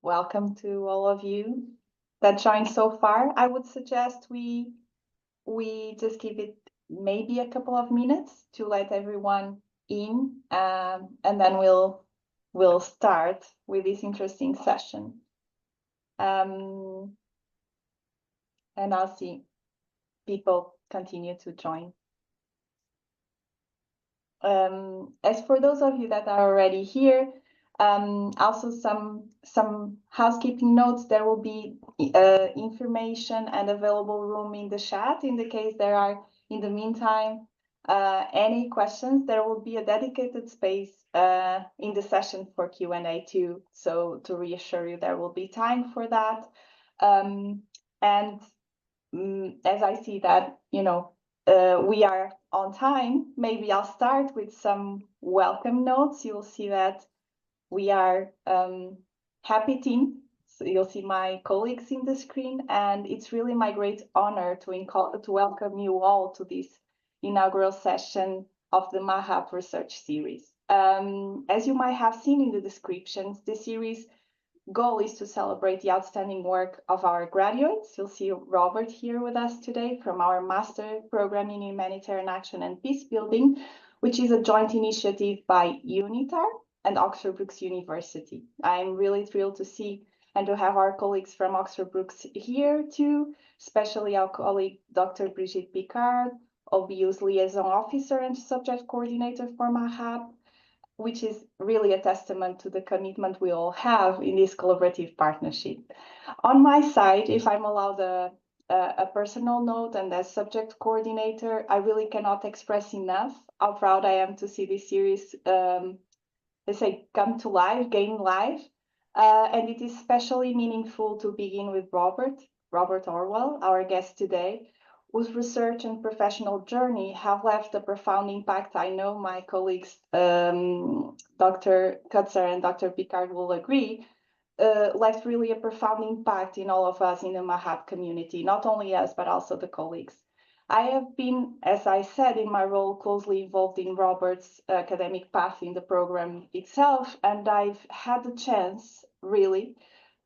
welcome to all of you that joined so far. I would suggest we just give it maybe a couple of minutes to let everyone in, and then we'll start with this interesting session. And I'll see people continue to join. As for those of you that are already here, also some housekeeping notes. There will be information and available room in the chat in the case there are, in the meantime, any questions. There will be a dedicated space in the session for Q&A too. So to reassure you, there will be time for that. And as I see that, we are on time, maybe I'll start with some welcome notes. You'll see that we are happy team. So you'll see my colleagues in the screen, and it's really my great honor to welcome you all to this inaugural session of the MAHAP Research Series. As you might have seen in the descriptions, the series goal is to celebrate the outstanding work of our graduates. You'll see Robert here with us today from our master program in Humanitarian Action and Peacebuilding, which is a joint initiative by UNITAR and Oxford Brookes University. I'm really thrilled to see and to have our colleagues from Oxford Brookes here too, especially our colleague Dr. Brigitte Picard, OBU's liaison officer and subject coordinator for MAHAP, which is really a testament to the commitment we all have in this collaborative partnership. On my side, if I'm allowed a personal note, and as subject coordinator, I really cannot express enough how proud I am to see this series, let's say, come to life, gain life. And it is especially meaningful to begin with Robert Örell, our guest today, whose research and professional journey have left a profound impact. I know my colleagues, Dr. Coetzer and Dr. Picard will agree, left really a profound impact in all of us in the MAHAP community, not only us, but also the colleagues. I have been, as I said, in my role, closely involved in Robert's academic path in the program itself, and I've had the chance, really,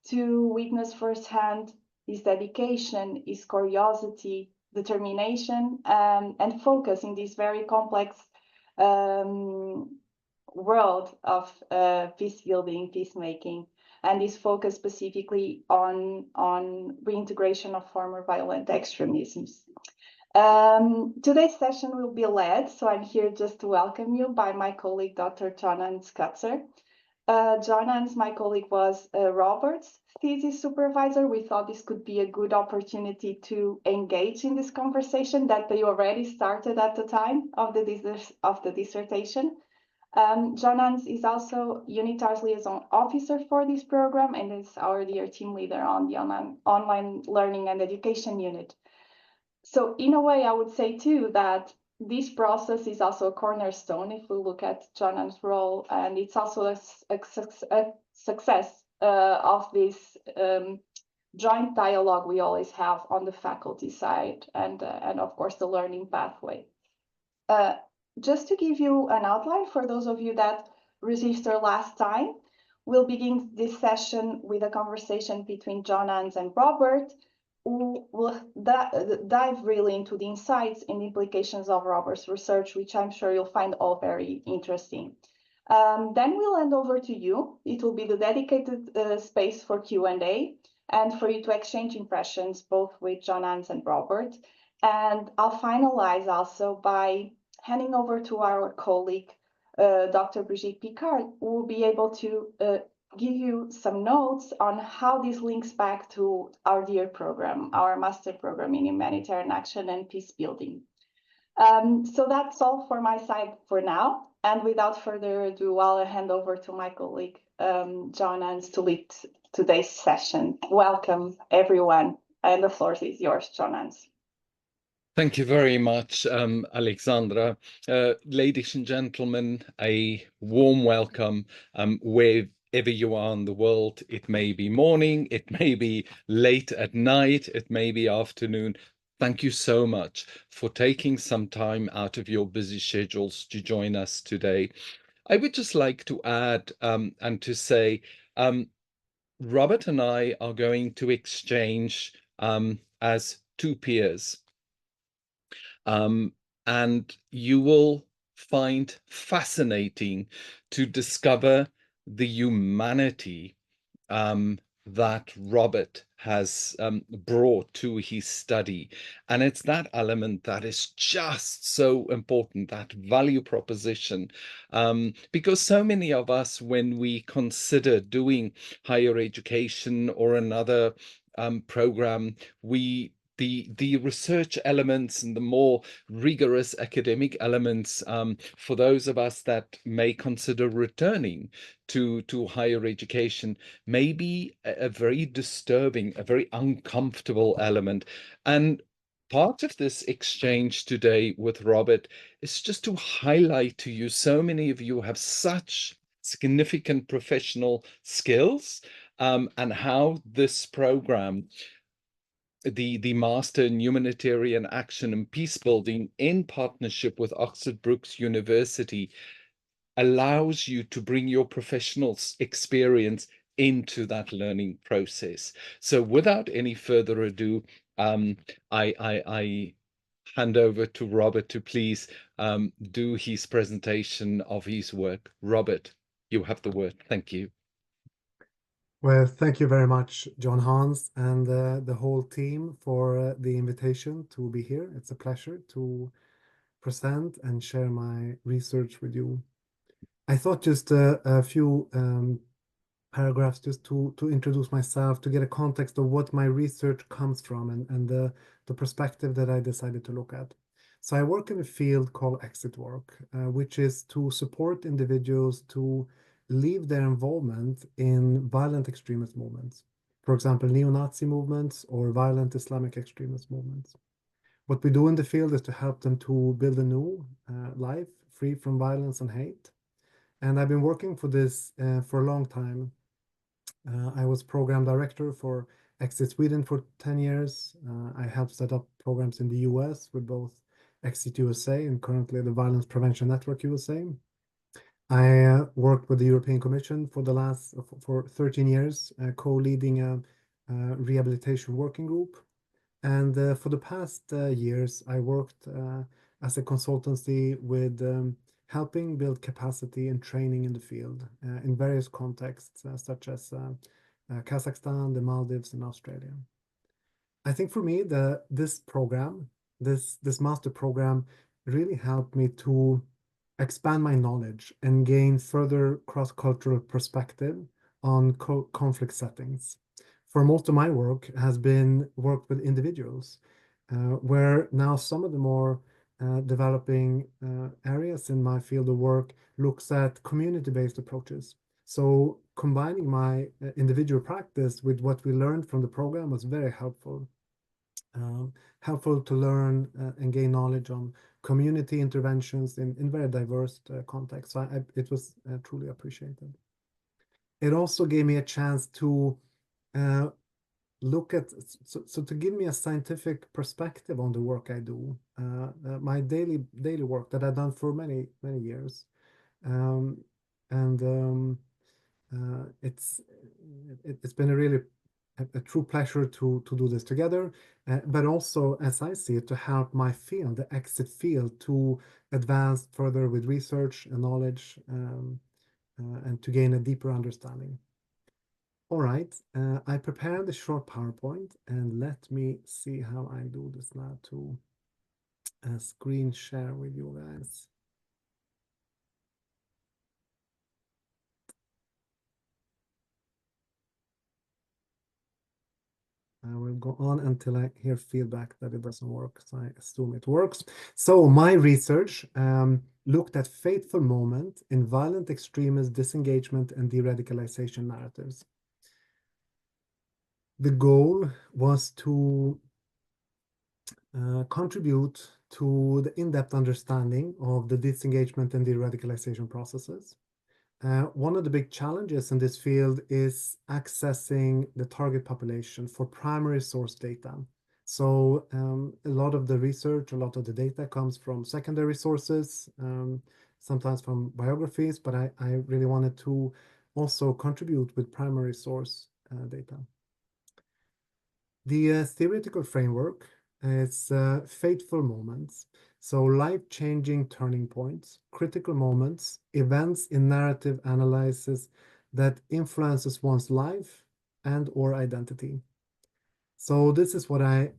to witness firsthand his dedication, his curiosity, determination, and focus in this very complex world of peace-building, peacemaking, and this focus specifically on reintegration of former violent extremisms. Today's session will be led, so I'm here just to welcome you, by my colleague, Dr. Jon-Hans Coetzer. Jon-Hans, my colleague, was Robert's thesis supervisor. We thought this could be a good opportunity to engage in this conversation that they already started at the time of the dissertation. Jon-Hans is also UNITAR's liaison officer for this program and is our dear team leader on the online learning and education unit. So in a way, I would say too that this process is also a cornerstone if we look at Jon-Hans' role, and it's also a success of this joint dialogue we always have on the faculty side, and of course the learning pathway. Just to give you an outline for those of you that registered last time, we'll begin this session with a conversation between Jon-Hans and Robert, who will dive really into the insights and implications of Robert's research, which I'm sure you'll find all very interesting. Then we'll hand over to you. It will be the dedicated space for Q&A and for you to exchange impressions, both with Jon-Hans and Robert. And I'll finalize also by handing over to our colleague, Dr. Brigitte Picard, who will be able to give you some notes on how this links back to our dear program, our master program in Humanitarian Action and Peacebuilding. So that's all for my side for now. And without further ado, I'll hand over to my colleague, Jon-Hans, to lead today's session. Welcome, everyone. And the floor is yours, Jon-Hans. Thank you very much, Alexandra. Ladies and gentlemen, a warm welcome wherever you are in the world. It may be morning, it may be late at night, it may be afternoon. Thank you so much for taking some time out of your busy schedules to join us today. I would just like to add and to say, Robert and I are going to exchange as two peers. And you will find fascinating to discover the humanity that Robert has brought to his study. And it's that element that is just so important, that value proposition, because so many of us, when we consider doing higher education or another program, the research elements and the more rigorous academic elements, for those of us that may consider returning to higher education, may be a very disturbing, a very uncomfortable element. And part of this exchange today with Robert is just to highlight to you, so many of you have such significant professional skills, and how this program, the Master in Humanitarian Action and Peacebuilding, in partnership with Oxford Brookes University, allows you to bring your professional experience into that learning process. So without any further ado, I hand over to Robert to please do his presentation of his work. Robert, you have the word. Thank you. Well, thank you very much, Jon-Hans, and the whole team for the invitation to be here. It's a pleasure to present and share my research with you. I thought just a few paragraphs just to introduce myself, to get a context of what my research comes from and the perspective that I decided to look at. So I work in a field called exit work, which is to support individuals to leave their involvement in violent extremist movements. For example, neo-Nazi movements or violent Islamic extremist movements. What we do in the field is to help them to build a new life free from violence and hate. And I've been working for this for a long time. I was program director for Exit Sweden for 10 years. I helped set up programs in the US with both Exit USA and currently the Violence Prevention Network USA. I worked with the European Commission for the last for 13 years, co-leading a rehabilitation working group. And for the past years, I worked as a consultancy with helping build capacity and training in the field in various contexts, such as Kazakhstan, the Maldives, and Australia. I think for me, this program, this master program, really helped me to expand my knowledge and gain further cross-cultural perspective on conflict settings. For most of my work has been worked with individuals, where now some of the more developing areas in my field of work looks at community-based approaches. So combining my individual practice with what we learned from the program was very helpful. Helpful to learn and gain knowledge on community interventions in very diverse contexts. So it was truly appreciated. It also gave me a chance to look at, so to give me a scientific perspective on the work I do, my daily work that I've done for many years, it's been a really a true pleasure to do this together, but also, as I see it, to help my field, the exit field, to advance further with research and knowledge, and to gain a deeper understanding. All right, I prepared a short PowerPoint, and let me see how I do this now to screen share with you guys. I will go on until I hear feedback that it doesn't work, so I assume it works. So my research looked at fateful moment in violent extremist disengagement and deradicalization narratives. The goal was to contribute to the in-depth understanding of the disengagement and deradicalization processes. One of the big challenges in this field is accessing the target population for primary source data. So a lot of the research, a lot of the data comes from secondary sources, sometimes from biographies, but I really wanted to also contribute with primary source data. The theoretical framework is fateful moments, so life-changing turning points, critical moments, events in narrative analysis that influences one's life and or identity. So this is what I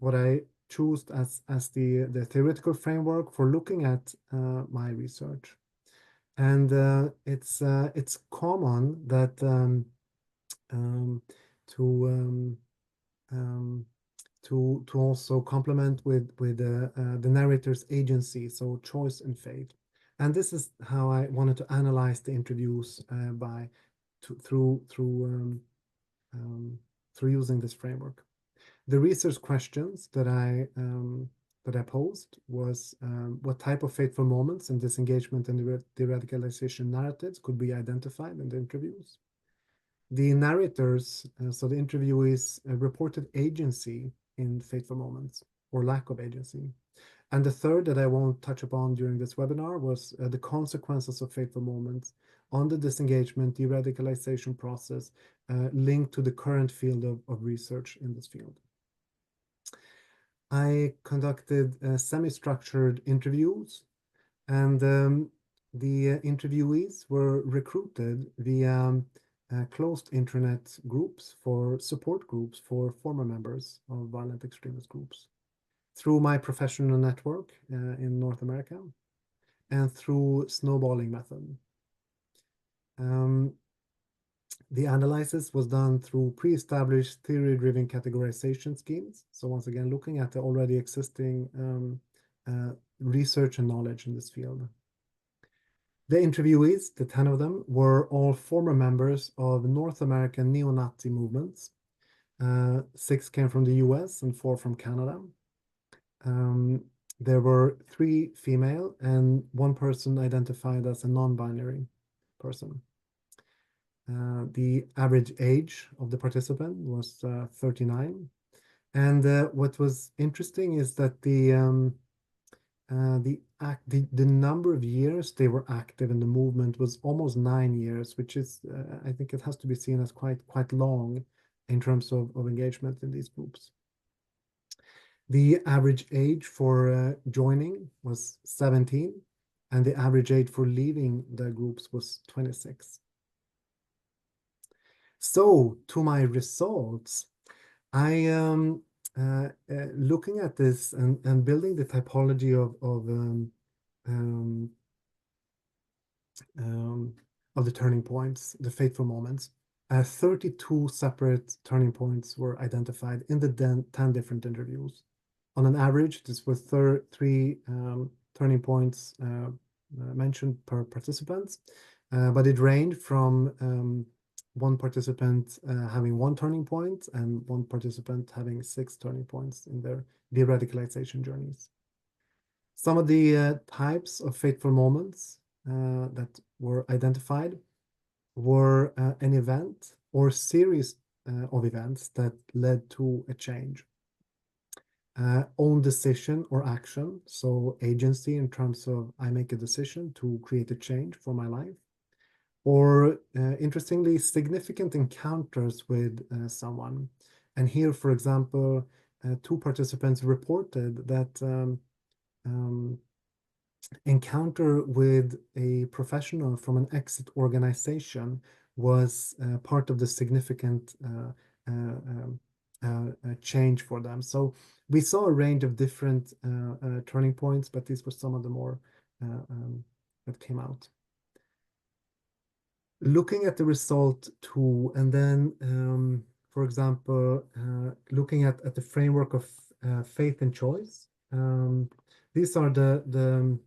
chose as the theoretical framework for looking at my research. And it's common that to also complement with the narrator's agency, so choice and fate. And this is how I wanted to analyze the interviews through using this framework. The research questions that I posed was what type of fateful moments and disengagement and deradicalization narratives could be identified in the interviews. The narrators, so the interviewees, reported agency in fateful moments or lack of agency. And the third that I won't touch upon during this webinar was the consequences of fateful moments on the disengagement, deradicalization process linked to the current field of research in this field. I conducted semi-structured interviews, and the interviewees were recruited via closed internet groups for support groups for former members of violent extremist groups, through my professional network in North America, and through snowballing method. The analysis was done through pre-established theory-driven categorization schemes. So once again, looking at the already existing research and knowledge in this field. The interviewees, the 10 of them, were all former members of North American neo-Nazi movements. 6 came from the US and 4 from Canada. There were 3 female and 1 person identified as a non-binary person. The average age of the participant was 39. And what was interesting is that the number of years they were active in the movement was almost 9 years, which is, I think it has to be seen as quite long in terms of engagement in these groups. The average age for joining was 17, and the average age for leaving the groups was 26. So to my results, I looking at this and building the typology of the turning points, the fateful moments, 32 separate turning points were identified in the 10 different interviews. On an average, this was 3 turning points mentioned per participant, but it ranged from 1 participant having 1 turning point and 1 participant having 6 turning points in their deradicalization journeys. Some of the types of fateful moments that were identified were an event or series of events that led to a change. Own decision or action, so agency in terms of I make a decision to create a change for my life. Or interestingly, significant encounters with someone. And here, for example, 2 participants reported that encounter with a professional from an exit organization was part of the significant change for them. So we saw a range of different turning points, but these were some of the more that came out. Looking at the result too, and then, for example, looking at the framework of faith and choice, these are the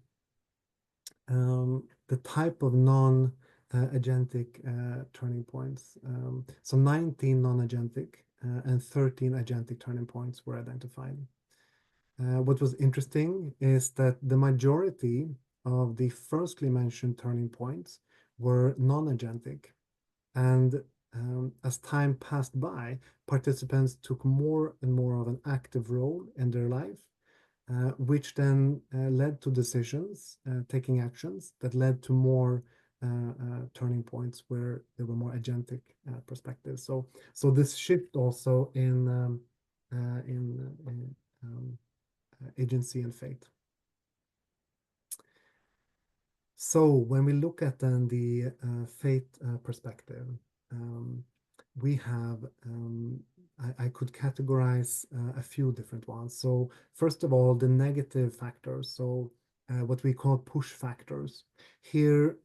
type of non-agentic turning points. So 19 non-agentic and 13 agentic turning points were identified. What was interesting is that the majority of the firstly mentioned turning points were non-agentic, and as time passed by, participants took more and more of an active role in their life, which then led to decisions, taking actions that led to more turning points where there were more agentic perspectives. So this shift also in agency and fate. So when we look at then the fate perspective, we have, I could categorize a few different ones. So first of all, the negative factors. So what we call push factors. Here,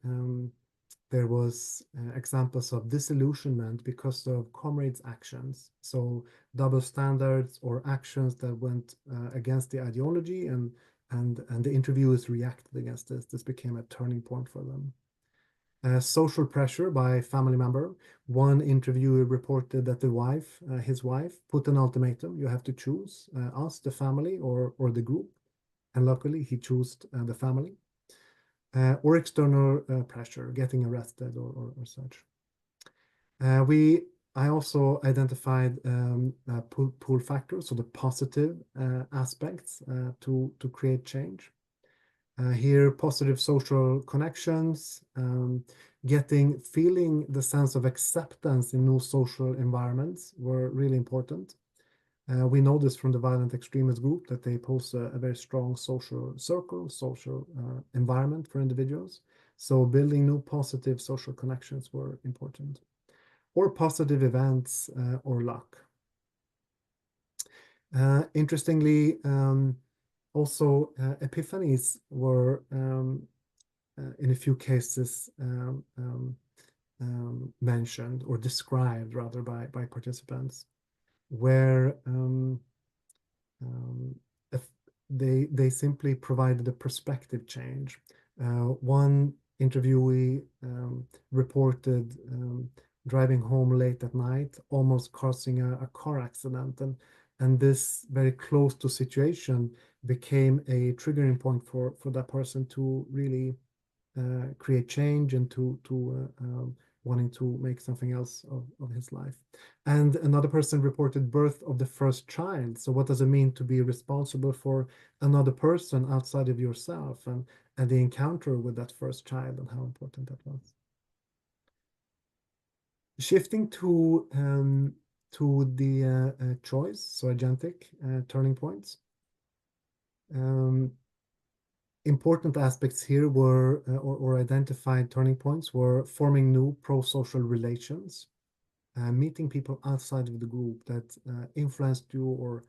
there was examples of disillusionment because of comrades' actions. So double standards or actions that went against the ideology, and the interviewers reacted against this. This became a turning point for them. Social pressure by family member. One interviewer reported that his wife, put an ultimatum: you have to choose us, the family, or the group. And luckily, he chose the family. Or external pressure, getting arrested or such. I also identified pull factors, so the positive aspects to create change. Here, positive social connections, feeling the sense of acceptance in new social environments were really important. We know this from the violent extremist group, that they pose a very strong social circle, social environment for individuals. So building new positive social connections were important. Or positive events or luck. Interestingly, also epiphanies were in a few cases mentioned or described rather by participants, where they simply provided a perspective change. One interviewee reported driving home late at night, almost causing a car accident, and this very close to situation became a triggering point for that person to really create change and to wanting to make something else of his life. And another person reported birth of the first child. So what does it mean to be responsible for another person outside of yourself, and the encounter with that first child and how important that was. Shifting to the choice, so agentic turning points. Important aspects here were, or identified turning points were forming new pro-social relations, meeting people outside of the group that influenced you or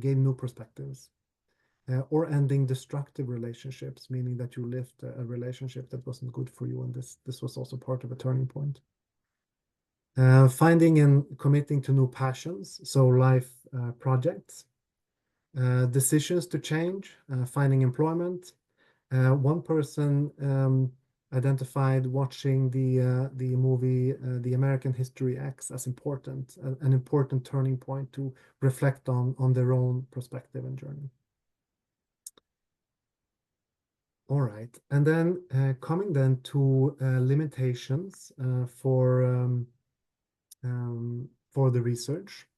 gave new perspectives, or ending destructive relationships, meaning that you left a relationship that wasn't good for you, and this was also part of a turning point. Finding and committing to new passions, so life projects. Decisions to change, finding employment. One person identified watching the movie The American History X as important, an important turning point to reflect on their own perspective and journey. All right, and then coming then to limitations for the research.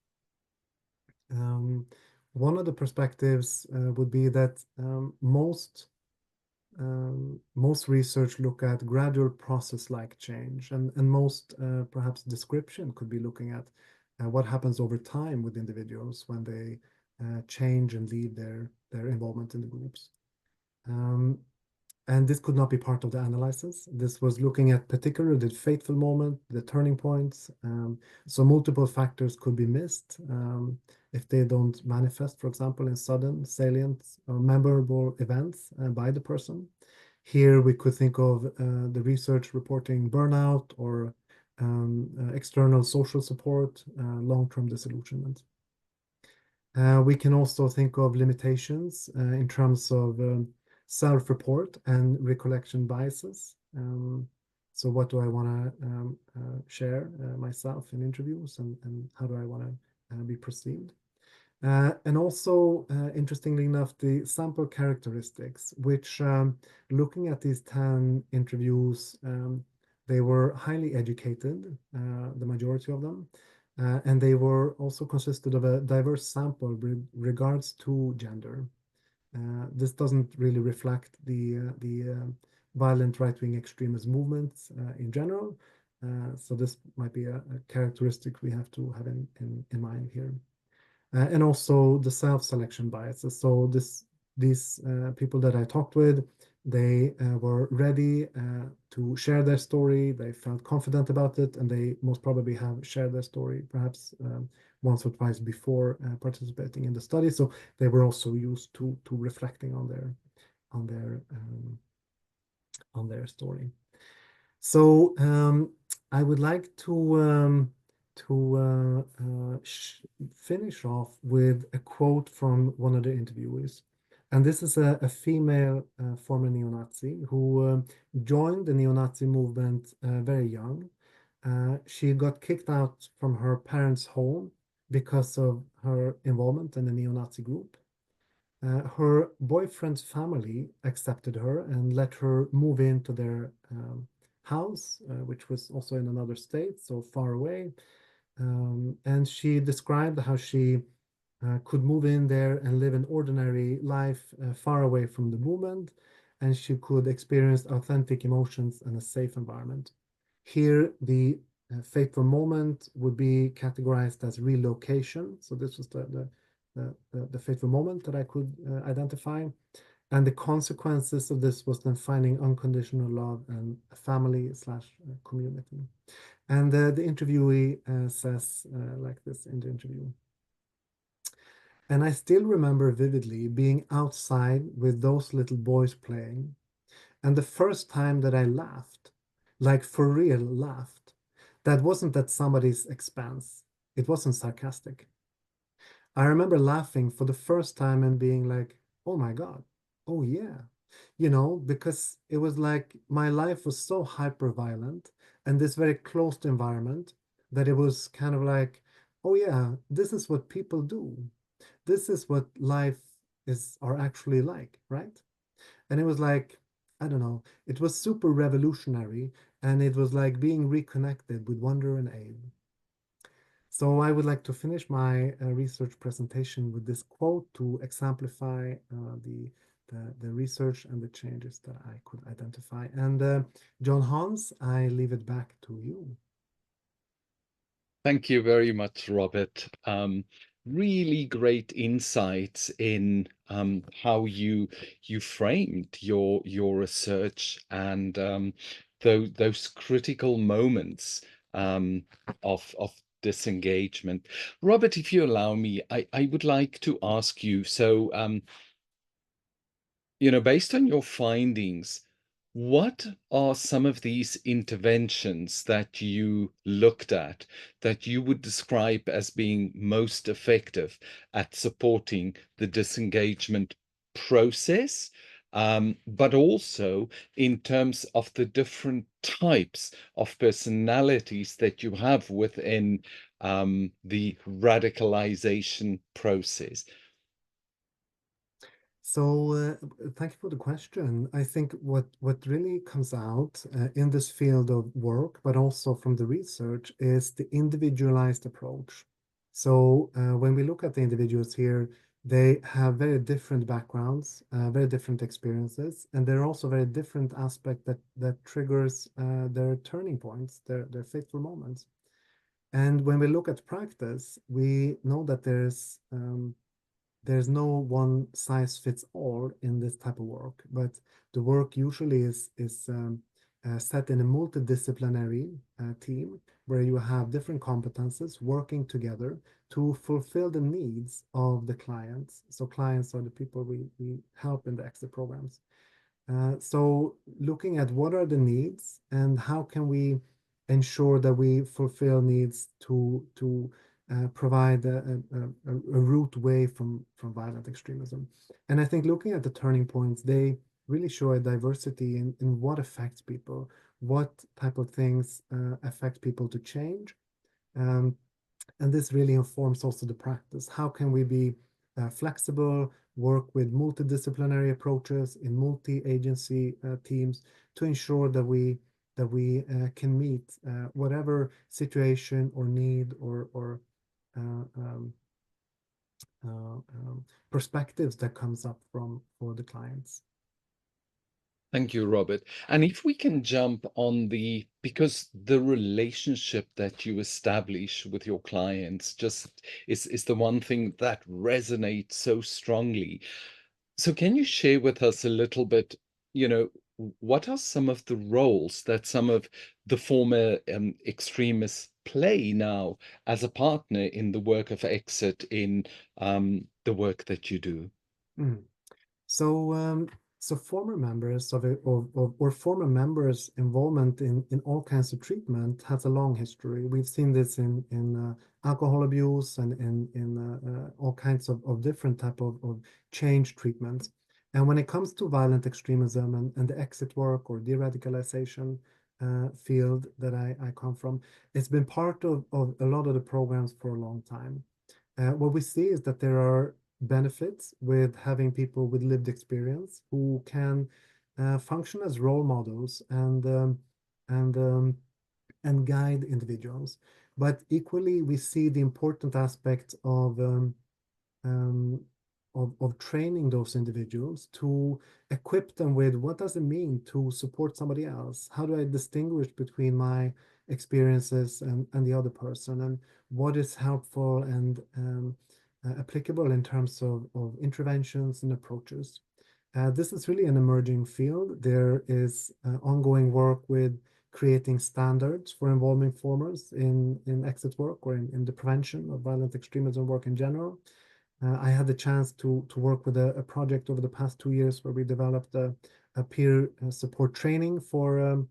One of the perspectives would be that most research look at gradual process-like change, and most perhaps description could be looking at what happens over time with individuals when they change and leave their involvement in the groups. And this could not be part of the analysis. This was looking at particularly the fateful moment, the turning points. So multiple factors could be missed if they don't manifest, for example, in sudden, salient, or memorable events by the person. Here we could think of the research reporting burnout or external social support, long-term disillusionment. We can also think of limitations in terms of self-report and recollection biases. So what do I want to share myself in interviews, and how do I want to be perceived? And also, interestingly enough, the sample characteristics, which looking at these 10 interviews, they were highly educated, the majority of them, and they were also consisted of a diverse sample with regards to gender. This doesn't really reflect the violent right-wing extremist movements in general. So this might be a characteristic we have to have in mind here. And also the self-selection biases. So these people that I talked with, they were ready to share their story. They felt confident about it, and they most probably have shared their story perhaps once or twice before participating in the study. So they were also used to reflecting on their story. So I would like to finish off with a quote from one of the interviewees. And this is a female former neo-Nazi who joined the neo-Nazi movement very young. She got kicked out from her parents' home because of her involvement in the neo-Nazi group. Her boyfriend's family accepted her and let her move into their house, which was also in another state, so far away. And she described how she could move in there and live an ordinary life far away from the movement, and she could experience authentic emotions in a safe environment. Here, the fateful moment would be categorized as relocation. So this was the fateful moment that I could identify. And the consequences of this was then finding unconditional love and a family/community. And the interviewee says like this in the interview. And I still remember vividly being outside with those little boys playing. And the first time that I laughed, like for real laughed, that wasn't at somebody's expense. It wasn't sarcastic. I remember laughing for the first time and being like, oh my God, oh yeah. Because it was like my life was so hyper violent and this very closed environment that it was kind of like, oh yeah, this is what people do. This is what life are actually like, right? And it was like, I don't know, it was super revolutionary, and it was like being reconnected with wonder and awe. So I would like to finish my research presentation with this quote to exemplify the research and the changes that I could identify. And Jon-Hans, I leave it back to you. Thank you very much, Robert. Really great insights in how you framed your research and those critical moments of disengagement. Robert, if you allow me, I would like to ask you, so based on your findings, what are some of these interventions that you looked at that you would describe as being most effective at supporting the disengagement process, but also in terms of the different types of personalities that you have within the radicalization process? So thank you for the question. I think what really comes out in this field of work, but also from the research, is the individualized approach. So when we look at the individuals here, they have very different backgrounds, very different experiences, and there are also very different aspects that triggers their turning points, their fateful moments. And when we look at practice, we know that there's no one size fits all in this type of work, but the work usually is set in a multidisciplinary team where you have different competences working together to fulfill the needs of the clients. So clients are the people we help in the exit programs. So looking at what are the needs and how can we ensure that we fulfill needs to provide a route away from violent extremism. And I think looking at the turning points, they really show a diversity in what affects people, what type of things affect people to change. And this really informs also the practice. How can we be flexible, work with multidisciplinary approaches in multi-agency teams to ensure that we can meet whatever situation or need or perspectives that comes up for the clients. Thank you, Robert. And if we can jump on because the relationship that you establish with your clients just is the one thing that resonates so strongly. So can you share with us a little bit, what are some of the roles that some of the former extremists play now as a partner in the work of Exit in the work that you do? Mm. So former members or former members' involvement in all kinds of treatment has a long history. We've seen this in alcohol abuse and in all kinds of different type of change treatments. And when it comes to violent extremism and the exit work or deradicalization field that I come from, it's been part of a lot of the programs for a long time. What we see is that there are benefits with having people with lived experience who can function as role models and and guide individuals. But equally, we see the important aspect um, of training those individuals to equip them with what does it mean to support somebody else? How do I distinguish between my experiences and the other person? And what is helpful and applicable in terms of interventions and approaches? This is really an emerging field. There is ongoing work with creating standards for involving formers in exit work or in the prevention of violent extremism work in general. I had the chance to work with a project over the past 2 years where we developed a peer support training for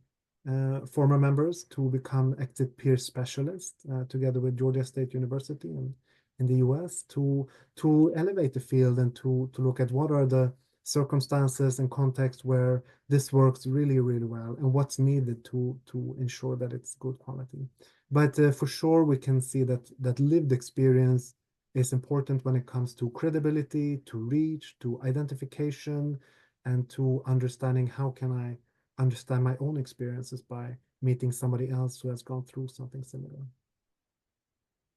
former members to become exit peer specialists together with Georgia State University in the US to elevate the field and to look at what are the circumstances and contexts where this works really, really well and what's needed to ensure that it's good quality. But for sure, we can see that lived experience is important when it comes to credibility, to reach, to identification, and to understanding how can I understand my own experiences by meeting somebody else who has gone through something similar.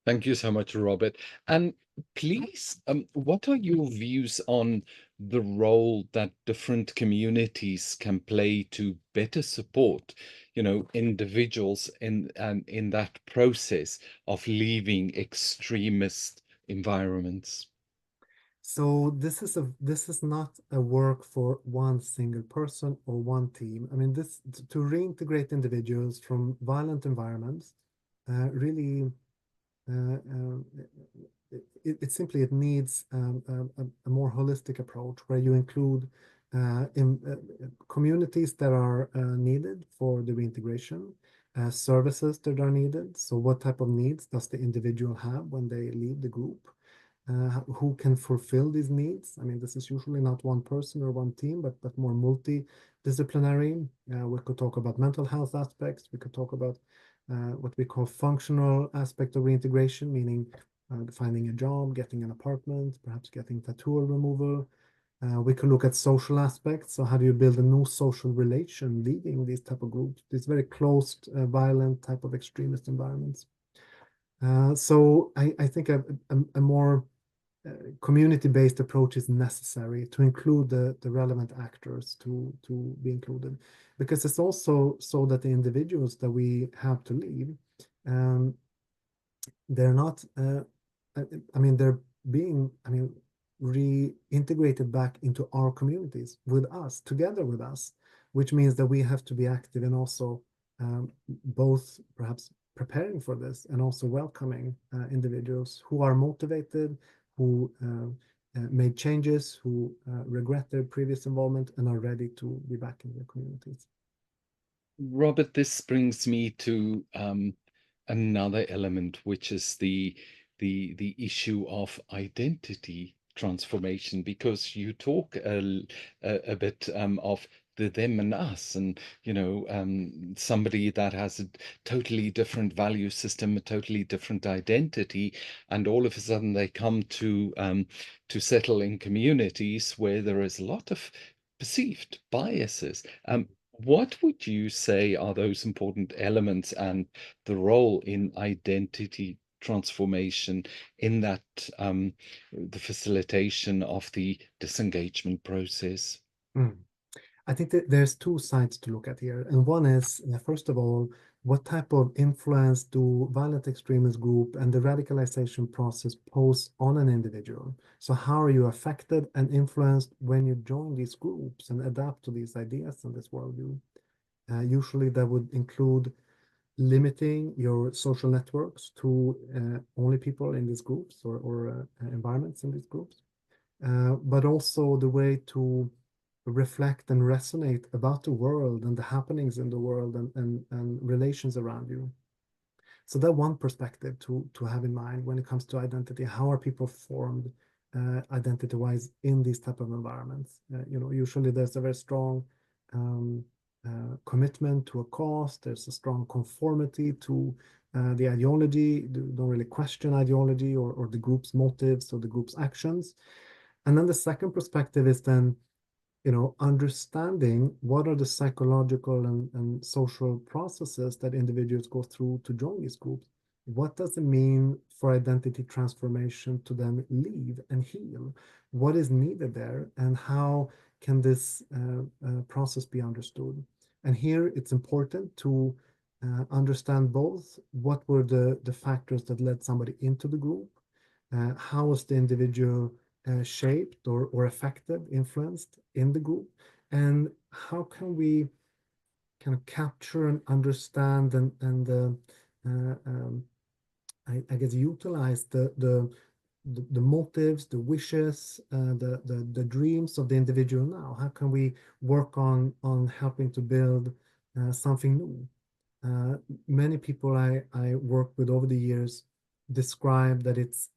Thank you so much, Robert. And please, what are your views on the role that different communities can play to better support, individuals in that process of leaving extremist environments? So this is not a work for one single person or one team. I mean, this to reintegrate individuals from violent environments really it simply it needs a more holistic approach where you include communities that are needed for the reintegration, services that are needed. So what type of needs does the individual have when they leave the group? Who can fulfill these needs? I mean, this is usually not one person or one team, but more multidisciplinary. We could talk about mental health aspects. We could talk about what we call functional aspect of reintegration, meaning finding a job, getting an apartment, perhaps getting tattoo removal. We could look at social aspects. So how do you build a new social relation leaving these type of groups, these very closed, violent type of extremist environments? So I think a more community-based approach is necessary to include the relevant actors to be included, because it's also so that the individuals that we have to leave, they're not, I mean, they're being, reintegrated back into our communities with us, together with us, which means that we have to be active and also both perhaps preparing for this and also welcoming individuals who are motivated, who made changes, who regret their previous involvement and are ready to be back in their communities. Robert, this brings me to another element, which is the issue of identity transformation, because you talk a bit of the them and us, and somebody that has a totally different value system, a totally different identity, and all of a sudden they come to settle in communities where there is a lot of perceived biases. What would you say are those important elements and the role in identity transformation in that the facilitation of the disengagement process? I think that there's two sides to look at here. And one is, first of all, what type of influence do violent extremist group and the radicalization process pose on an individual? So how are you affected and influenced when you join these groups and adapt to these ideas and this worldview? Usually that would include limiting your social networks to only people in these groups or environments in these groups, but also the way to reflect and resonate about the world and the happenings in the world and relations around you. So that one perspective to have in mind when it comes to identity. How are people formed identity-wise in these type of environments? Usually there's a very strong commitment to a cause. There's a strong conformity to the ideology. Don't really question ideology or the group's motives or the group's actions. And then the second perspective is then, understanding what are the psychological and social processes that individuals go through to join these groups. What does it mean for identity transformation to then leave and heal? What is needed there, and how can this process be understood? And here it's important to understand both what were the factors that led somebody into the group, how was the individual shaped or affected, influenced in the group, and how can we kind of capture and understand and I guess utilize the motives, the wishes, the dreams of the individual now. How can we work on helping to build something new? Many people I worked with over the years describe that it's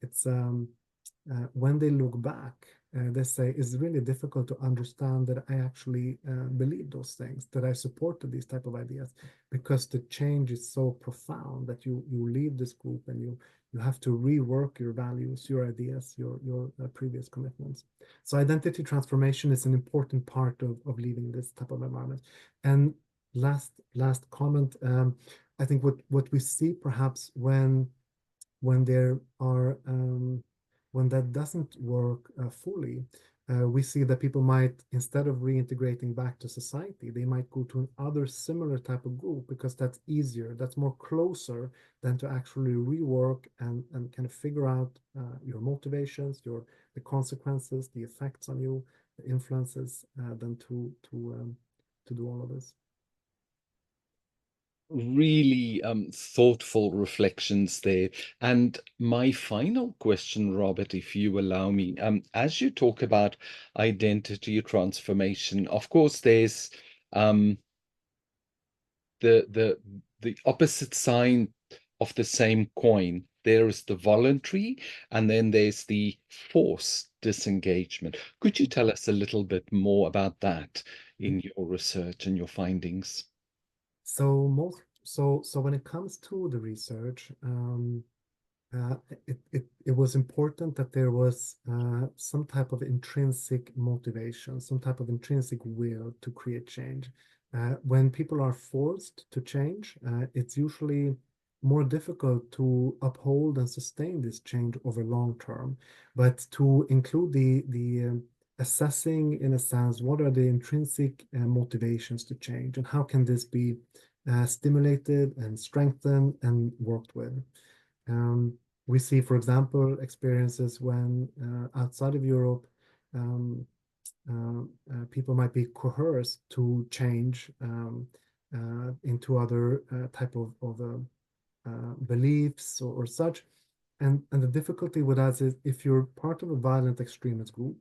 when they look back, they say it's really difficult to understand that I actually believe those things, that I supported these type of ideas, because the change is so profound that you leave this group and you have to rework your values, your ideas, your previous commitments. So identity transformation is an important part of leaving this type of environment. And last comment, I think what we see perhaps when there are when that doesn't work fully, we see that people might, instead of reintegrating back to society, they might go to another similar type of group because that's easier, that's more closer than to actually rework and kind of figure out your motivations, the consequences, the effects on you, the influences, than to do all of this. Really thoughtful reflections there. And my final question, Robert, if you allow me, as you talk about identity transformation, of course, there's the opposite side of the same coin. There is the voluntary, and then there's the forced disengagement. Could you tell us a little bit more about that in your research and your findings? So when it comes to the research, it was important that there was some type of intrinsic motivation, some type of intrinsic will to create change. When people are forced to change, it's usually more difficult to uphold and sustain this change over long term. But to include the assessing, in a sense, what are the intrinsic motivations to change, and how can this be stimulated and strengthened and worked with. We see, for example, experiences when outside of Europe, people might be coerced to change into other type of beliefs or such. And the difficulty with that is, if you're part of a violent extremist group,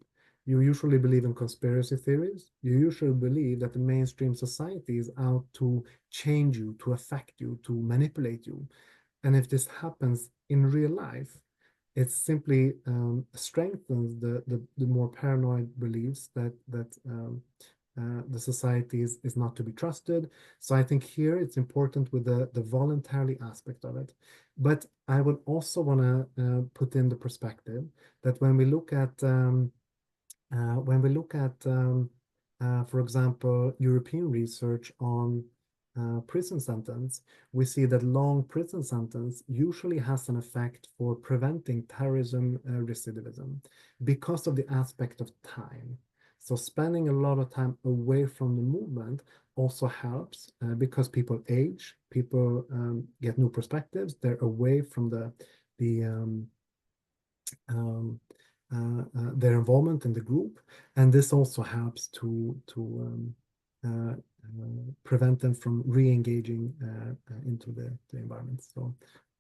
you usually believe in conspiracy theories. You usually believe that the mainstream society is out to change you, to affect you, to manipulate you. And if this happens in real life, it simply strengthens the more paranoid beliefs that the society is not to be trusted. So I think here it's important with the voluntarily aspect of it. But I would also want to put in the perspective that when we look at for example, European research on prison sentence, we see that long prison sentence usually has an effect for preventing terrorism recidivism because of the aspect of time. So spending a lot of time away from the movement also helps because people age, people get new perspectives, they're away from their involvement in the group, and this also helps to prevent them from re-engaging into the environment. So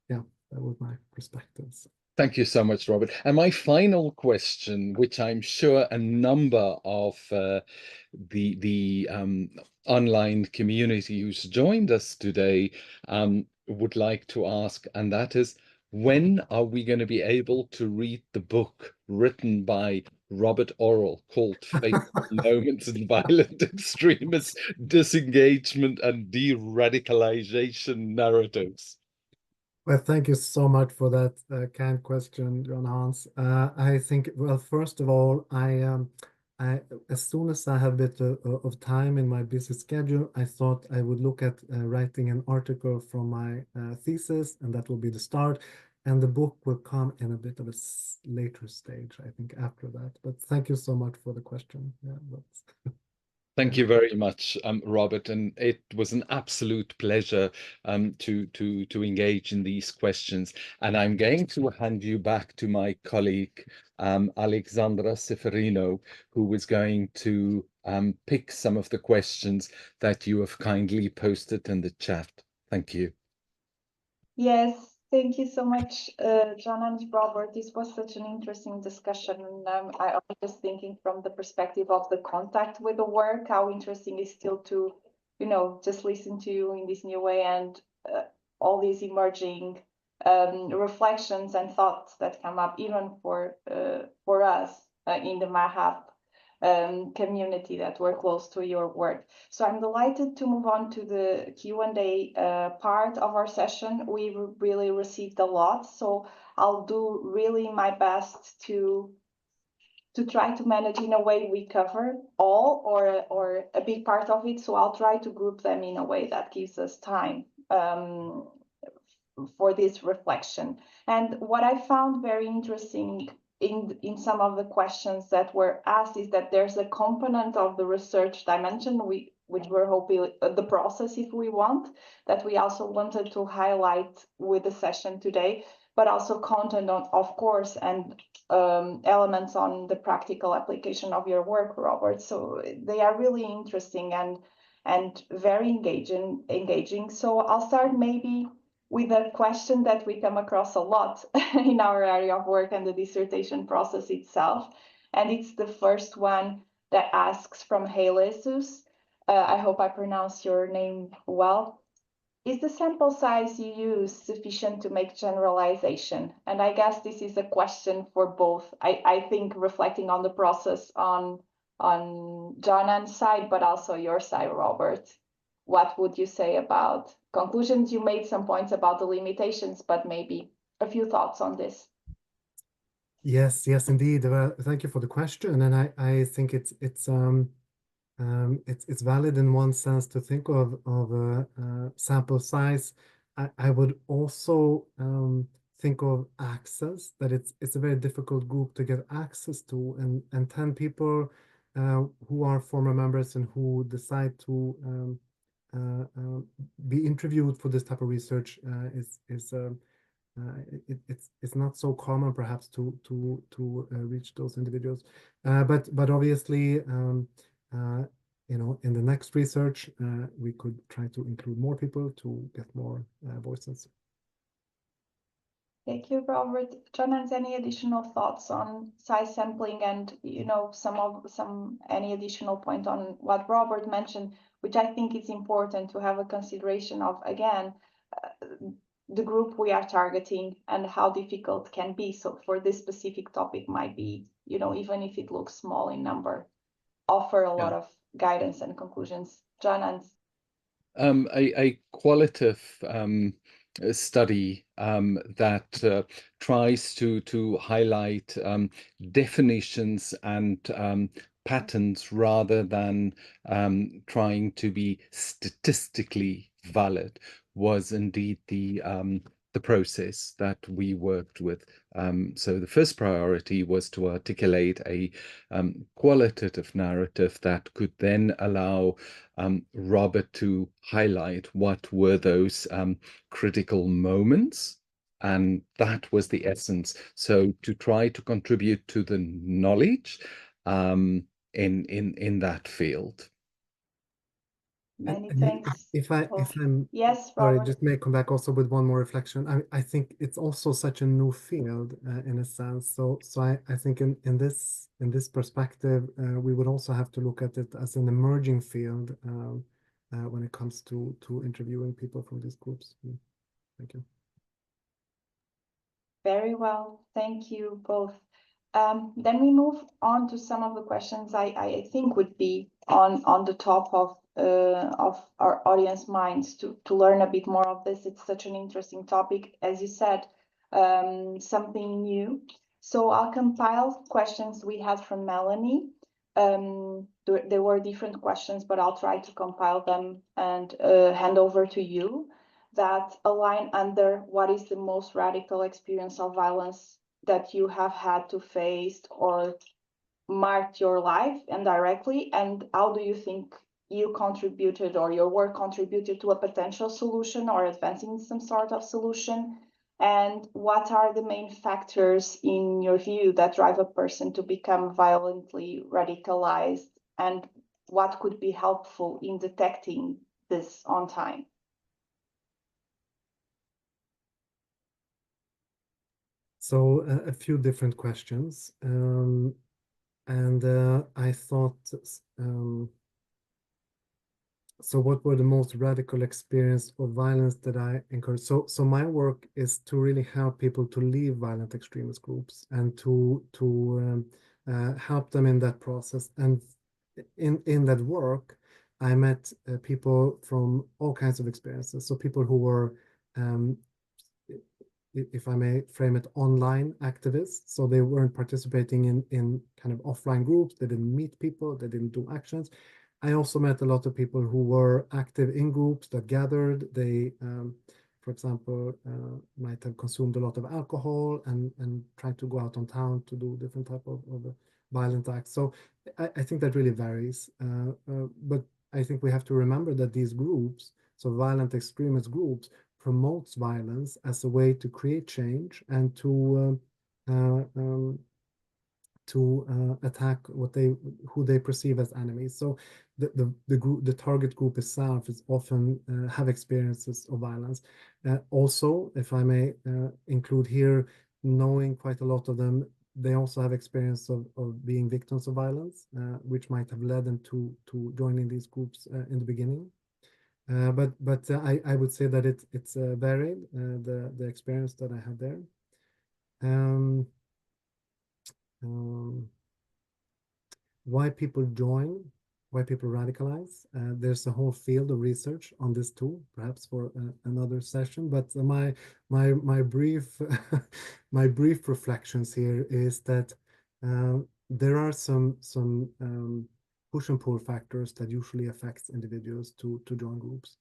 yeah, that was my perspectives. Thank you so much, Robert. And my final question, which I'm sure a number of the online community who's joined us today would like to ask, and that is, when are we going to be able to read the book written by Robert Örell called Fateful Moments in Violent Extremists, Disengagement and Deradicalization Narratives? Well, thank you so much for that kind question, Jon-Hans. I think, well, first of all, as soon as I have a bit of time in my busy schedule, I thought I would look at writing an article from my thesis, and that will be the start. And the book will come in a bit of a later stage, I think, after that. But thank you so much for the question. Yeah, that's Thank you very much, Robert, and it was an absolute pleasure to engage in these questions. And I'm going to hand you back to my colleague, Alexandra Seferino, who was going to pick some of the questions that you have kindly posted in the chat. Thank you. Yes, thank you so much, John and Robert. This was such an interesting discussion. And I was just thinking from the perspective of the contact with the work, how interesting it is still to, just listen to you in this new way and all these emerging reflections and thoughts that come up, even for us in the MAHAP community that were close to your work. So I'm delighted to move on to the Q&A part of our session. We really received a lot, so I'll do really my best to try to manage in a way we cover all or a big part of it. So I'll try to group them in a way that gives us time for this reflection. And what I found very interesting in some of the questions that were asked is that there's a component of the research dimension which we're hoping the process, if we want, that we also wanted to highlight with the session today, but also content on, of course, and elements on the practical application of your work, Robert. So they are really interesting and very engaging. So I'll start maybe with a question that we come across a lot in our area of work and the dissertation process itself. And it's the first one that asks from Helesus. I hope I pronounce your name well. Is the sample size you use sufficient to make generalization? And I guess this is a question for both. I think reflecting on the process on Jon-Hans' side, but also your side, Robert. What would you say about conclusions? You made some points about the limitations, but maybe a few thoughts on this. Yes, indeed. Thank you for the question, and I think it's valid in one sense to think of sample size. I would also think of access, that it's a very difficult group to get access to, and 10 people who are former members and who decide to be interviewed for this type of research it's not so common perhaps to reach those individuals, but obviously in the next research we could try to include more people to get more voices. Thank you, Robert. Jon-Hans, any additional thoughts on size sampling and any additional point on what Robert mentioned, which I think is important to have a consideration of, again, the group we are targeting and how difficult can be. So for this specific topic might be, even if it looks small in number, offer a lot of guidance and conclusions. Jon-Hans. A qualitative study that tries to highlight definitions and patterns rather than trying to be statistically valid was indeed the the process that we worked with. So the first priority was to articulate a qualitative narrative that could then allow Robert to highlight what were those critical moments. And that was the essence. So to try to contribute to the knowledge in that field. Many And thanks. if I'm Yes, sorry, Robert. just may come back also with one more reflection. I think it's also such a new field in a sense. So I think in this perspective, we would also have to look at it as an emerging field when it comes to interviewing people from these groups. Thank you. Very well, thank you both. Then we move on to some of the questions I think would be on the top of our audience minds to learn a bit more of this. It's such an interesting topic, as you said, something new. So I'll compile questions we had from Melanie. There were different questions, but I'll try to compile them and hand over to you, that align under what is the most radical experience of violence that you have had to face or marked your life indirectly, and how do you think you contributed or your work contributed to a potential solution or advancing some sort of solution, and what are the main factors in your view that drive a person to become violently radicalized, and what could be helpful in detecting this on time? So a few different questions, and I thought, so what were the most radical experience of violence that I encourage? So my work is to really help people to leave violent extremist groups and to help them in that process. And in that work, I met people from all kinds of experiences. So people who were if I may frame it, online activists. So they weren't participating in kind of offline groups. They didn't meet people. They didn't do actions. I also met a lot of people who were active in groups that gathered. They, for example, might have consumed a lot of alcohol and tried to go out on town to do different type of violent acts. So I think that really varies. But I think we have to remember that these groups, so violent extremist groups, promotes violence as a way to create change and to attack who they perceive as enemies. So the target group itself is often have experiences of violence. Also, if I may include here, knowing quite a lot of them, they also have experience of being victims of violence, which might have led them to joining these groups in the beginning. But I would say that it's varied, the experience that I had there. Why people join, why people radicalize. There's a whole field of research on this too, perhaps for another session. But my brief my brief reflections here is that there are some push and pull factors that usually affects individuals to join groups.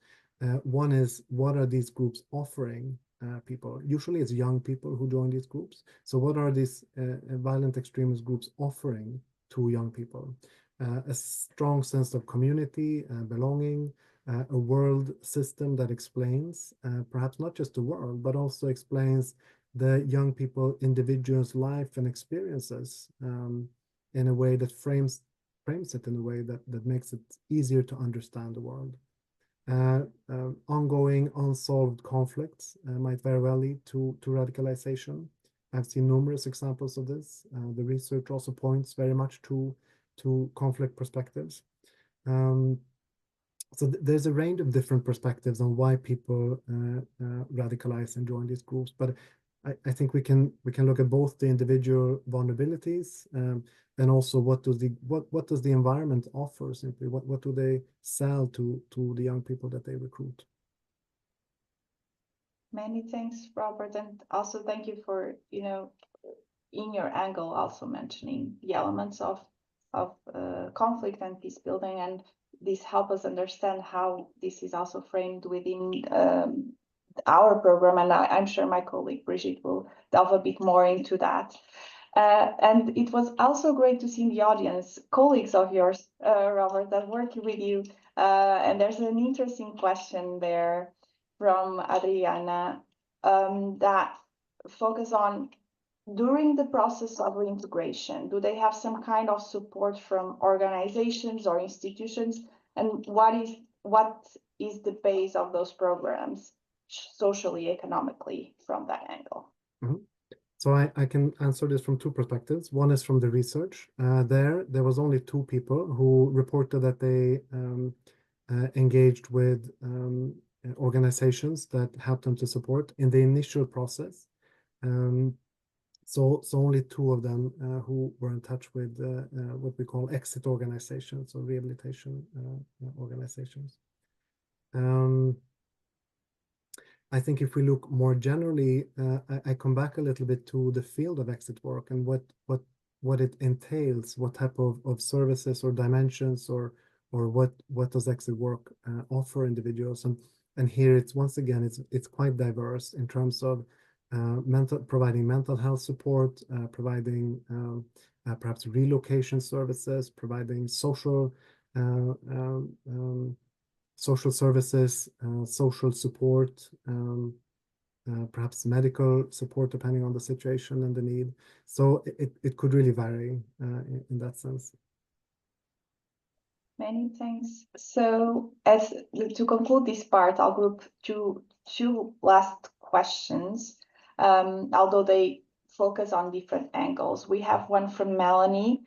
One is, what are these groups offering people? Usually it's young people who join these groups. So what are these violent extremist groups offering to young people? A strong sense of community, belonging, a world system that explains, perhaps not just the world, but also explains the young people, individuals' life and experiences in a way that frames it in a way that makes it easier to understand the world. Ongoing unsolved conflicts might very well lead to radicalization. I've seen numerous examples of this. The research also points very much to conflict perspectives. So there's a range of different perspectives on why people radicalize and join these groups, but I think we can look at both the individual vulnerabilities and also what does the environment offer, simply what do they sell to the young people that they recruit. Many thanks, Robert, and also thank you for, in your angle also mentioning the elements of conflict and peace building, and this help us understand how this is also framed within our program, and I'm sure my colleague Brigitte will delve a bit more into that. And it was also great to see in the audience colleagues of yours, Robert, that work with you. And there's an interesting question there from Adriana that focus on, during the process of reintegration, do they have some kind of support from organizations or institutions? And what is the base of those programs socially, economically, from that angle? Mm-hmm. So I can answer this from two perspectives. One is from the research. There was only 2 people who reported that they engaged with organizations that helped them to support in the initial process. So only 2 of them who were in touch with what we call exit organizations or rehabilitation organizations. I think if we look more generally, I come back a little bit to the field of exit work and what it entails, what type of services or dimensions or what does exit work offer individuals. And here it's once again it's quite diverse in terms of providing mental health support, providing perhaps relocation services, providing social services, social support, perhaps medical support depending on the situation and the need. So it could really vary in that sense. Many thanks. So to conclude this part, I'll group two last questions, although they focus on different angles. We have one from Melanie,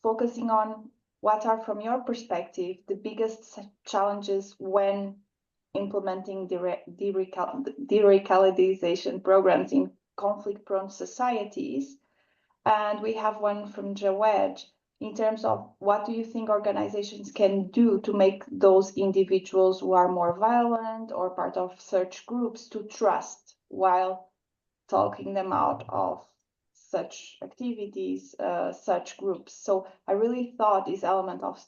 focusing on what are, from your perspective, the biggest challenges when implementing deradicalization programs in conflict-prone societies. And we have one from Jawed, in terms of what do you think organizations can do to make those individuals who are more violent or part of such groups to trust while talking them out of such activities, such groups. So I really thought this element of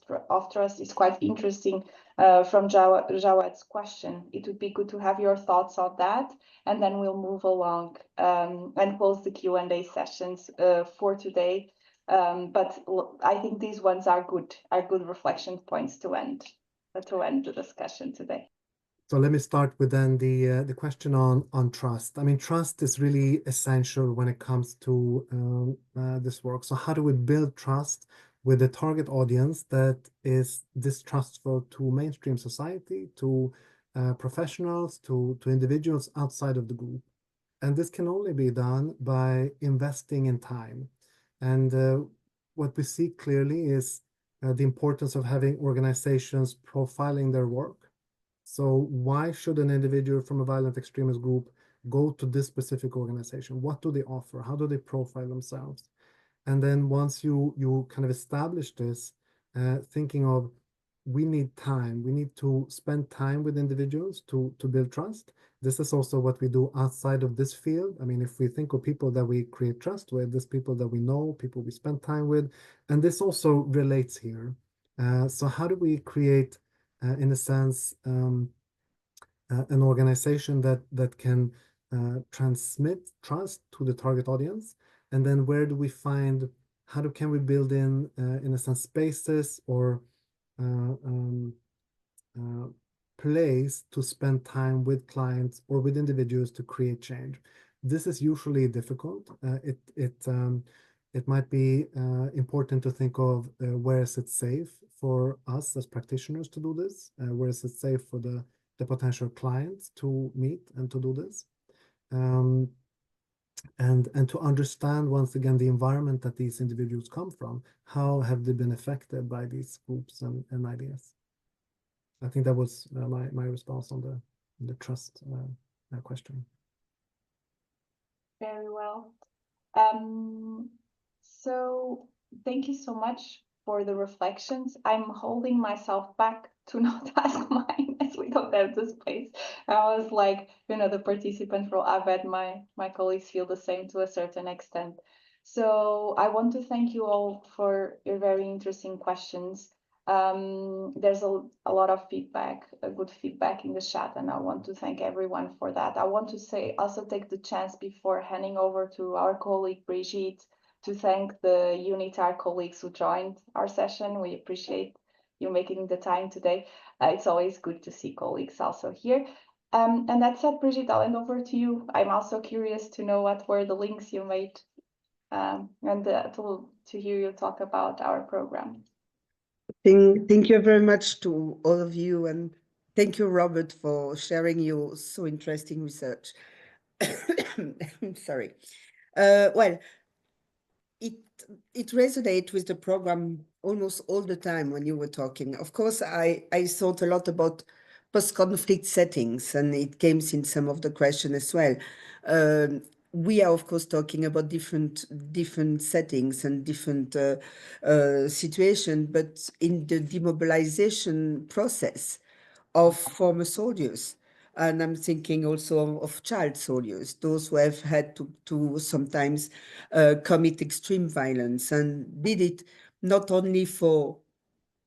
trust is quite interesting from Jawad's question. It would be good to have your thoughts on that, and then we'll move along and close the Q&A sessions for today. But I think these ones are good reflection points to end the discussion today. So let me start with then the question on trust. I mean, trust is really essential when it comes to this work. So how do we build trust with a target audience that is distrustful to mainstream society, to professionals, to individuals outside of the group? And this can only be done by investing in time. And what we see clearly is the importance of having organizations profiling their work. So why should an individual from a violent extremist group go to this specific organization? What do they offer? How do they profile themselves? And then once you kind of establish this, thinking of, we need time. We need to spend time with individuals to build trust. This is also what we do outside of this field. I mean, if we think of people that we create trust with, there's people that we know, people we spend time with, and this also relates here. So how do we create in a sense, an organization that can transmit trust to the target audience? And then where do we find, can we build in a sense, spaces or place to spend time with clients or with individuals to create change? This is usually difficult. It might be important to think of where is it safe for us as practitioners to do this, where is it safe for the potential clients to meet and to do this, and to understand once again the environment that these individuals come from. How have they been affected by these groups and ideas? I think that was my response on the trust question. Very well. So thank you so much for the reflections. I'm holding myself back to not ask mine as we don't have the space. I was like, the participant role. I bet my colleagues feel the same to a certain extent. So I want to thank you all for your very interesting questions. There's a lot of feedback, good feedback in the chat, and I want to thank everyone for that. I want to also take the chance before handing over to our colleague Brigitte to thank the UNITAR colleagues who joined our session. We appreciate you making the time today. It's always good to see colleagues also here. And that said, Brigitte, I'll hand over to you. I'm also curious to know what were the links you made and to hear you talk about our program. Thank you very much to all of you, and thank you, Robert, for sharing your so interesting research. I'm sorry. Well, it resonates with the program almost all the time when you were talking. Of course, I thought a lot about post-conflict settings, and it came in some of the question as well. We are, of course, talking about different settings and different situations, but in the demobilization process of former soldiers, and I'm thinking also of child soldiers, those who have had to sometimes commit extreme violence, and did it not only for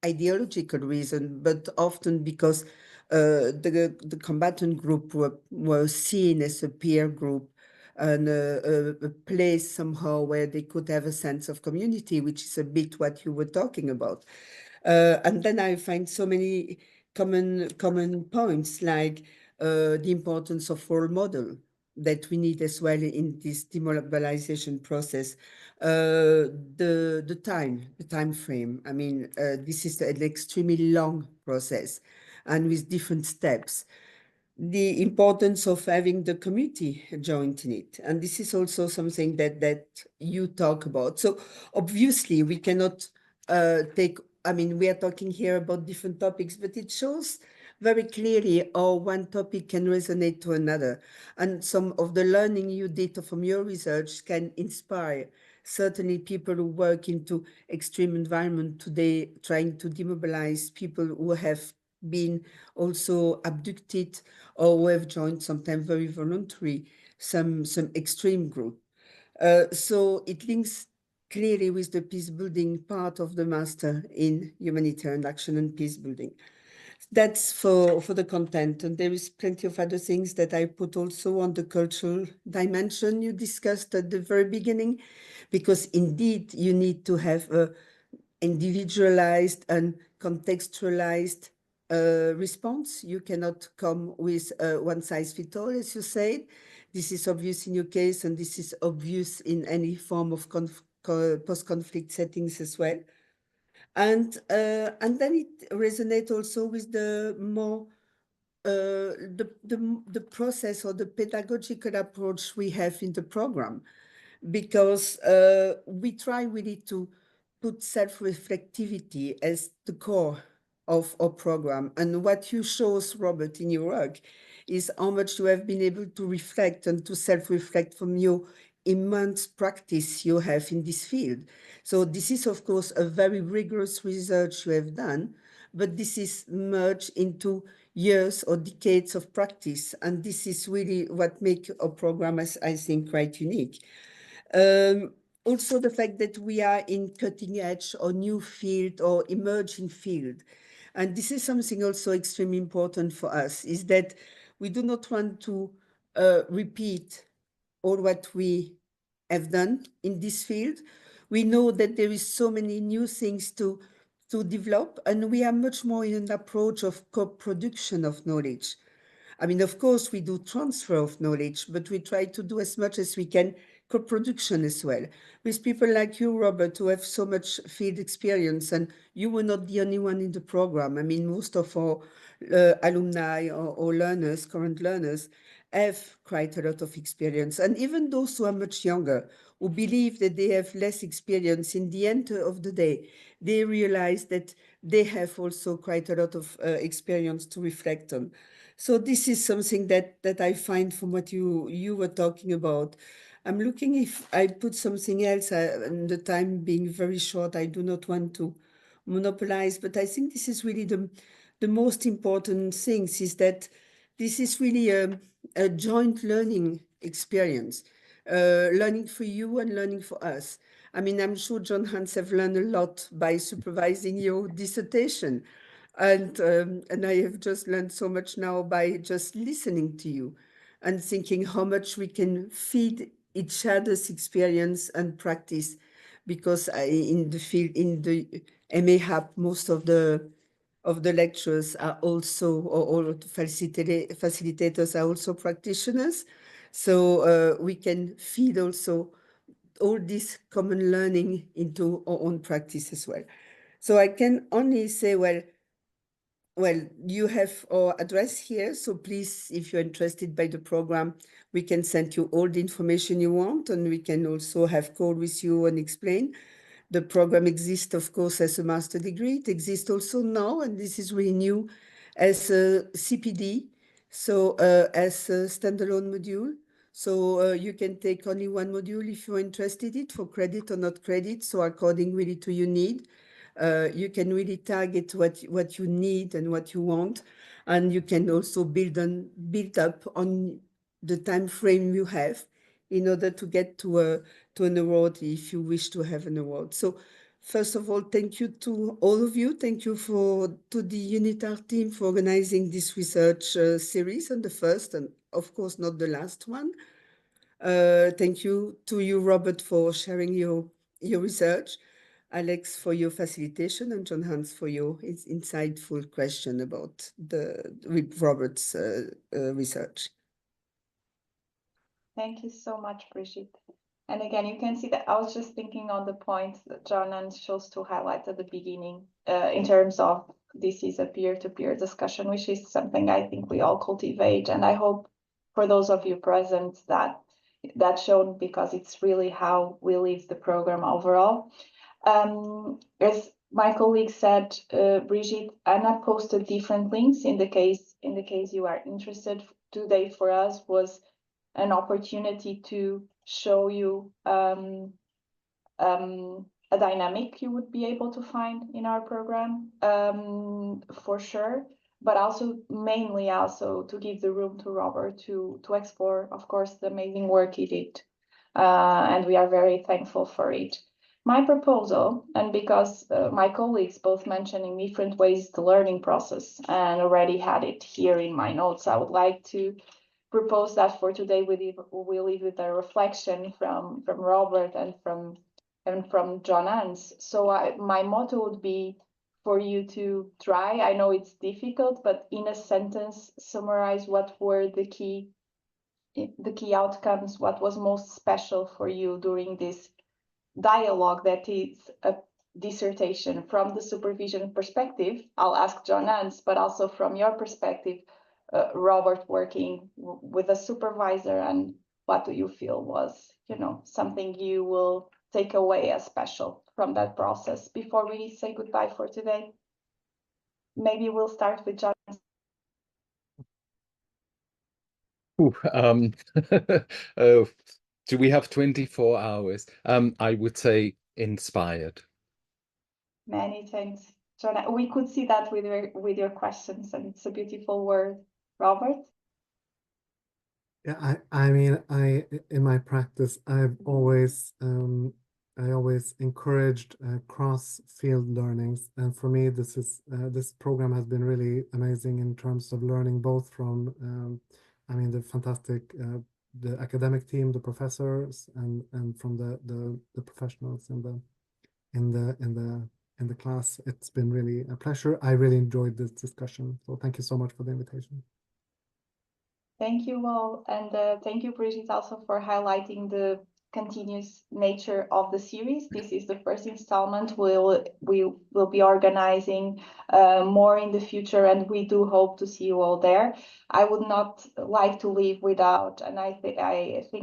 ideological reason, but often because the combatant group were seen as a peer group and a place somehow where they could have a sense of community, which is a bit what you were talking about. And then I find so many common points, like the importance of role model that we need as well in this demobilization process. The time frame. I mean, this is an extremely long process, and with different steps. The importance of having the community joined in it, and this is also something that you talk about. So obviously, we cannot take. I mean, we are talking here about different topics, but it shows very clearly how one topic can resonate to another. And some of the learning you did from your research can inspire certainly people who work into extreme environment today, trying to demobilize people who have been also abducted or who have joined, sometimes very voluntary, some extreme group. So it links clearly with the peace building part of the master in humanitarian action and peace building. That's for the content, and there is plenty of other things that I put also on the cultural dimension you discussed at the very beginning, because indeed you need to have a individualized and contextualized response. You cannot come with one size fits all, as you said. This is obvious in your case, and this is obvious in any form of post-conflict settings as well. And then it resonates also with the more the process or the pedagogical approach we have in the program, because we try really to put self-reflectivity as the core of our program. And what you show, Robert, in your work is how much you have been able to reflect and to self-reflect from your immense practice you have in this field. So this is, of course, a very rigorous research you have done, but this is merged into years or decades of practice. And this is really what makes our program, I think, quite unique. Also, the fact that we are in cutting edge or new field or emerging field. And this is something also extremely important for us, is that we do not want to repeat all what we have done in this field. We know that there is so many new things to develop, and we are much more in an approach of co-production of knowledge. I mean, of course, we do transfer of knowledge, but we try to do as much as we can co-production as well, with people like you, Robert, who have so much field experience, and you were not the only one in the program. I mean, most of our alumni or learners, current learners, have quite a lot of experience. And even those who are much younger, who believe that they have less experience, in the end of the day, they realize that they have also quite a lot of experience to reflect on. So this is something that I find from what you were talking about. I'm looking if I put something else, and the time being very short, I do not want to monopolize, but I think this is really the most important things, is that this is really a joint learning experience. learning for you and learning for us. I mean, I'm sure Jon-Hans have learned a lot by supervising your dissertation. And I have just learned so much now by just listening to you and thinking how much we can feed each other's experience and practice. Because in the field, in the MAHAP, most of the lecturers are also, or all of the facilitators are also practitioners. So we can feed also all this common learning into our own practice as well. So I can only say, well, you have our address here. So please, if you're interested by the program, we can send you all the information you want, and we can also have call with you and explain. The program exists, of course, as a master degree. It exists also now, and this is really new, as a CPD, so as a standalone module. So you can take only one module if you're interested in it, for credit or not credit, so according really to your need. You can really target what you need and what you want, and you can also build up on the time frame you have in order to get to an award if you wish to have an award. So first of all, thank you to all of you. Thank you to the UNITAR team for organizing this research series, and the first, and of course not the last one. Thank you to you, Robert, for sharing your research, Alex for your facilitation, and Jon-Hans for your insightful question about Robert's research. Thank you so much, Brigitte. And again, you can see that I was just thinking on the points that Jon-Hans chose to highlight at the beginning in terms of this is a peer-to-peer discussion, which is something I think we all cultivate. And I hope for those of you present that's shown, because it's really how we live the program overall. As my colleague said, Brigitte, Anna posted different links in the case you are interested. Today for us was an opportunity to show you a dynamic you would be able to find in our program, for sure, but also mainly also to give the room to Robert to explore, of course, the amazing work he did, and we are very thankful for it. My proposal, and because my colleagues both mentioning different ways the learning process and already had it here in my notes, I would like to propose that for today we'll leave with a reflection from Robert and from Jon-Hans. So my motto would be for you to try, I know it's difficult, but in a sentence summarize what were the key outcomes, what was most special for you during this dialogue that is a dissertation from the supervision perspective. I'll ask Jon-Hans, but also from your perspective, Robert, working with a supervisor, and what do you feel was, something you will take away as special from that process before we say goodbye for today? Maybe we'll start with Jon. Do we have 24 hours? I would say inspired. Many thanks, Jon. We could see that with your questions, and it's a beautiful word. Robert? Yeah, I mean, in my practice, I always encouraged cross-field learnings, and for me, this program has been really amazing in terms of learning both from, the fantastic the academic team, the professors, and from the professionals in the class. It's been really a pleasure. I really enjoyed this discussion, so thank you so much for the invitation. Thank you all, and thank you, Brigitte, also for highlighting the continuous nature of the series. This is the first installment. We will be organizing more in the future, and we do hope to see you all there. I would not like to leave without, and I think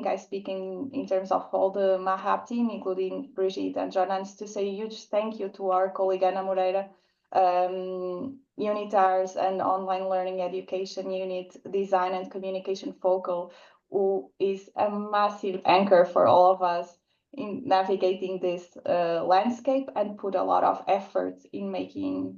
I speak in terms of all the MAHAP team, including Brigitte and Jon-Hans, to say a huge thank you to our colleague Ana Moreira, UNITAR's and Online Learning Education Unit Design and Communication Focal, who is a massive anchor for all of us in navigating this landscape and put a lot of effort in making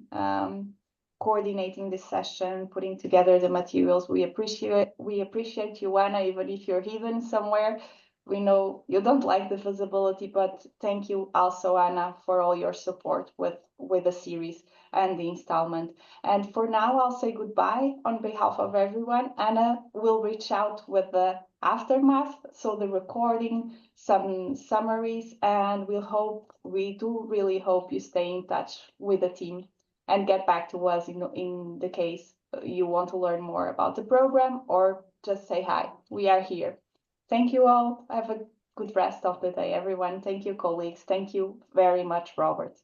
coordinating this session, putting together the materials. We appreciate you, Anna, even if you're hidden somewhere. We know you don't like the visibility, but thank you also, Anna, for all your support with the series and the installment. And for now, I'll say goodbye on behalf of everyone. Anna will reach out with the aftermath, so the recording, some summaries, and we do really hope you stay in touch with the team and get back to us in the case you want to learn more about the program or just say hi. We are here. Thank you all. Have a good rest of the day, everyone. Thank you, colleagues. Thank you very much, Robert.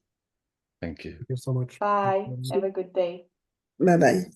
Thank you. Thank you so much. Bye. Have a good day. Bye-bye.